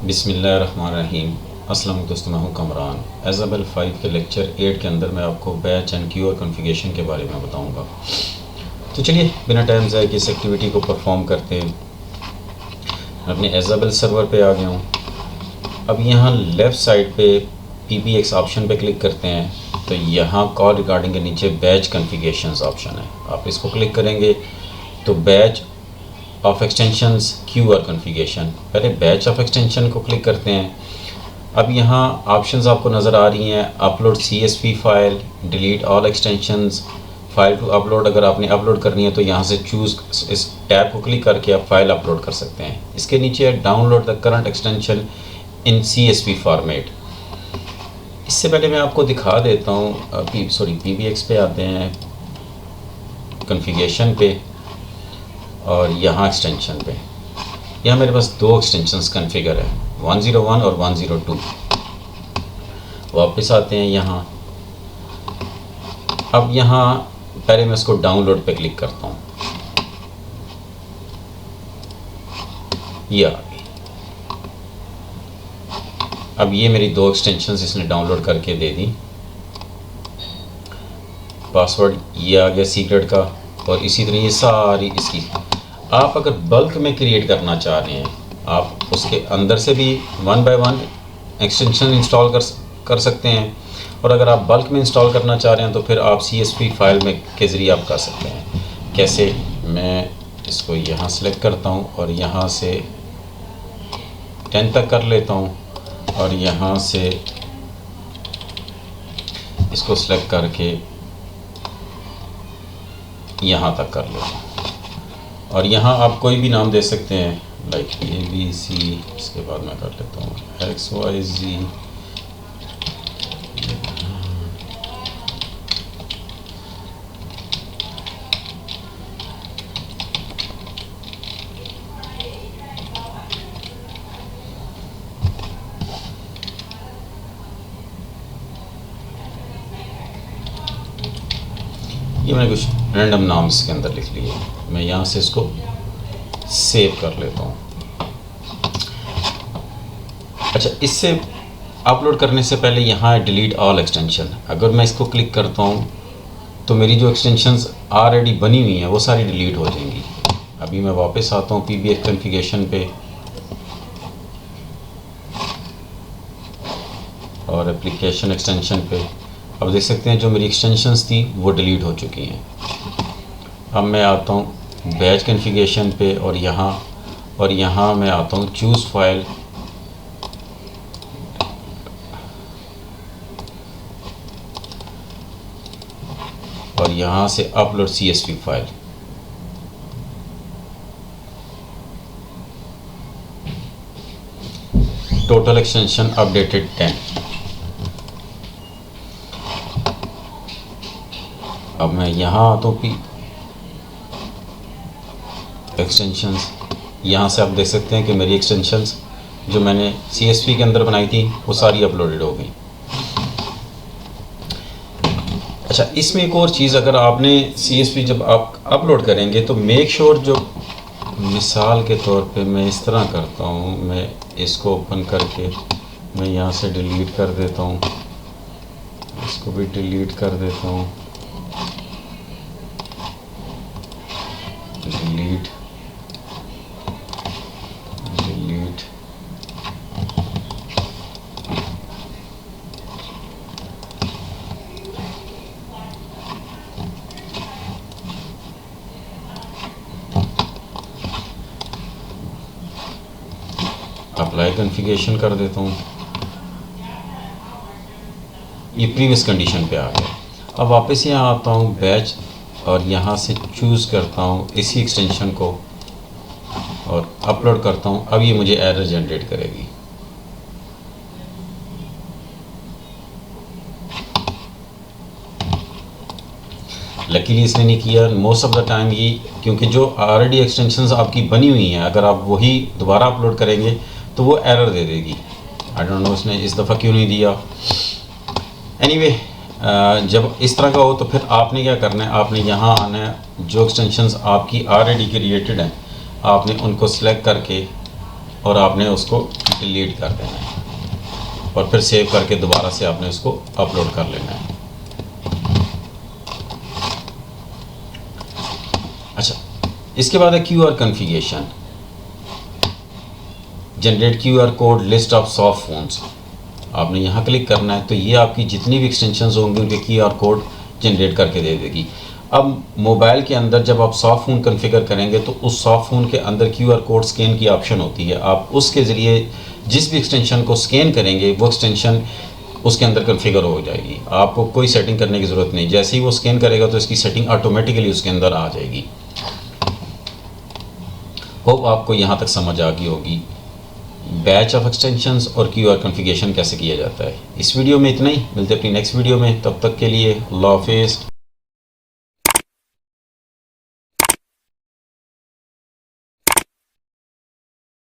बिस्मिल्लाहिर्रहमानिर्रहीम। अस्सलाम वालेकुम दोस्तों, मैं हूं कमरान। एज़ाबल 5 के लेक्चर 8 के अंदर मैं आपको बैच एंड क्यू और कॉन्फ़िगरेशन के बारे में बताऊंगा। तो चलिए बिना टाइम ज़ाय किए इस एक्टिविटी को परफॉर्म करते हैं। मैं अपने एज़ाबल सर्वर पे आ गया हूं। अब यहाँ लेफ़्ट साइड पे PBX ऑप्शन पे क्लिक करते हैं तो यहाँ कॉल रिकॉर्डिंग के नीचे बैच कॉन्फ़िगरेशंस ऑप्शन है। आप इसको क्लिक करेंगे तो batch of extensions Q R configuration, पहले बैच ऑफ एक्सटेंशन को क्लिक करते हैं। अब यहाँ ऑप्शंस आपको नज़र आ रही हैं, upload CSV file, delete all extensions, file to upload. अगर आपने अपलोड करनी है तो यहाँ से चूज़ इस टैब को क्लिक करके आप फाइल अपलोड कर सकते हैं। इसके नीचे है download the current extension in CSV format. इससे पहले मैं आपको दिखा देता हूँ, PBX पे आते हैं, कॉन्फ़िगरेशन पे और यहाँ एक्सटेंशन पे। यहाँ मेरे पास दो एक्सटेंशंस कॉन्फ़िगर है, 101 और 102। वापस आते हैं यहाँ। अब यहाँ पहले मैं इसको डाउनलोड पे क्लिक करता हूँ, ये आ गई। अब ये मेरी दो एक्सटेंशंस इसने डाउनलोड करके दे दी। पासवर्ड ये आ गया सीक्रेट का, और इसी तरह ये सारी इसकी। आप अगर बल्क में क्रिएट करना चाह रहे हैं, आप उसके अंदर से भी 1 बाय 1 एक्सटेंशन इंस्टॉल कर सकते हैं, और अगर आप बल्क में इंस्टॉल करना चाह रहे हैं तो फिर आप CSV फाइल में के ज़रिए आप कर सकते हैं। कैसे? मैं इसको यहाँ सेलेक्ट करता हूँ और यहाँ से 10 तक कर लेता हूँ, और यहाँ से इसको सेलेक्ट करके यहाँ तक कर लेता हूँ। और यहाँ आप कोई भी नाम दे सकते हैं, लाइक ABC। इसके बाद मैं कर लेता हूँ XYZ। ये मैंने कुछ रैंडम नाम्स के अंदर लिख लिए। मैं यहाँ से इसको सेव कर लेता हूँ। अच्छा, इससे अपलोड करने से पहले यहाँ है डिलीट ऑल एक्सटेंशन। अगर मैं इसको क्लिक करता हूँ तो मेरी जो एक्सटेंशंस ऑलरेडी बनी हुई हैं वो सारी डिलीट हो जाएंगी। अभी मैं वापस आता हूँ PBX कॉन्फ़िगरेशन पे और एप्लीकेशन एक्सटेंशन पे। अब देख सकते हैं जो मेरी एक्सटेंशंस थी वो डिलीट हो चुकी हैं। अब मैं आता हूँ बैच कॉन्फ़िगरेशन पे, और यहाँ मैं आता हूँ चूज़ फाइल, और यहाँ से upload CSV file. Total extension updated 10। अब मैं यहाँ आता हूँ एक्सटेंशंस। यहाँ से आप देख सकते हैं कि मेरी एक्सटेंशंस जो मैंने CSV के अंदर बनाई थी वो सारी अपलोडेड हो गई। अच्छा, इसमें एक और चीज़, अगर आपने CSV जब आप अपलोड करेंगे तो मेक श्योर, जो मिसाल के तौर पे मैं इस तरह करता हूँ, मैं इसको ओपन करके मैं यहाँ से डिलीट कर देता हूँ, इसको भी डिलीट कर देता हूँ, डिलीट डिलीट। अप्लाई कॉन्फ़िगरेशन कर देता हूँ। ये प्रीवियस कंडीशन पे आ गया। अब वापस यहाँ आता हूँ बैच, और यहाँ से चूज़ करता हूँ इसी एक्सटेंशन को और अपलोड करता हूँ। अब ये मुझे एरर जनरेट करेगी। लकीली इसने नहीं किया। मोस्ट ऑफ द टाइम ये, क्योंकि जो ऑलरेडी एक्सटेंशंस आपकी बनी हुई हैं, अगर आप वही दोबारा अपलोड करेंगे तो वो एरर दे देगी। आई डोंट नो इसने इस दफ़ा क्यों नहीं दिया। एनीवे, जब इस तरह का हो तो फिर आपने क्या करना है, आपने यहाँ आना है, जो एक्सटेंशंस आपकी ऑलरेडी क्रिएटेड हैं आपने उनको सिलेक्ट करके और आपने उसको डिलीट कर देना है और फिर सेव करके दोबारा से आपने उसको अपलोड कर लेना है। अच्छा, इसके बाद है QR configuration. Generate QR code list of soft phones, आपने यहाँ क्लिक करना है तो ये आपकी जितनी भी एक्सटेंशंस होंगी उनके QR कोड जनरेट करके दे देगी। अब मोबाइल के अंदर जब आप सॉफ्ट फ़ोन कॉन्फ़िगर करेंगे तो उस सॉफ्ट फ़ोन के अंदर QR कोड स्कैन की ऑप्शन होती है। आप उसके ज़रिए जिस भी एक्सटेंशन को स्कैन करेंगे वो एक्सटेंशन उसके अंदर कॉन्फ़िगर हो जाएगी, आपको कोई सेटिंग करने की ज़रूरत नहीं। जैसे ही वो स्कैन करेगा तो इसकी सेटिंग ऑटोमेटिकली उसके अंदर आ जाएगी। होप आपको यहाँ तक समझ आ गई होगी बैच ऑफ एक्सटेंशंस और QR कॉन्फ़िगरेशन कैसे किया जाता है। इस वीडियो में इतना ही, मिलते हैं अपनी नेक्स्ट वीडियो में, तब तक के लिए अल्लाह हाफिज़।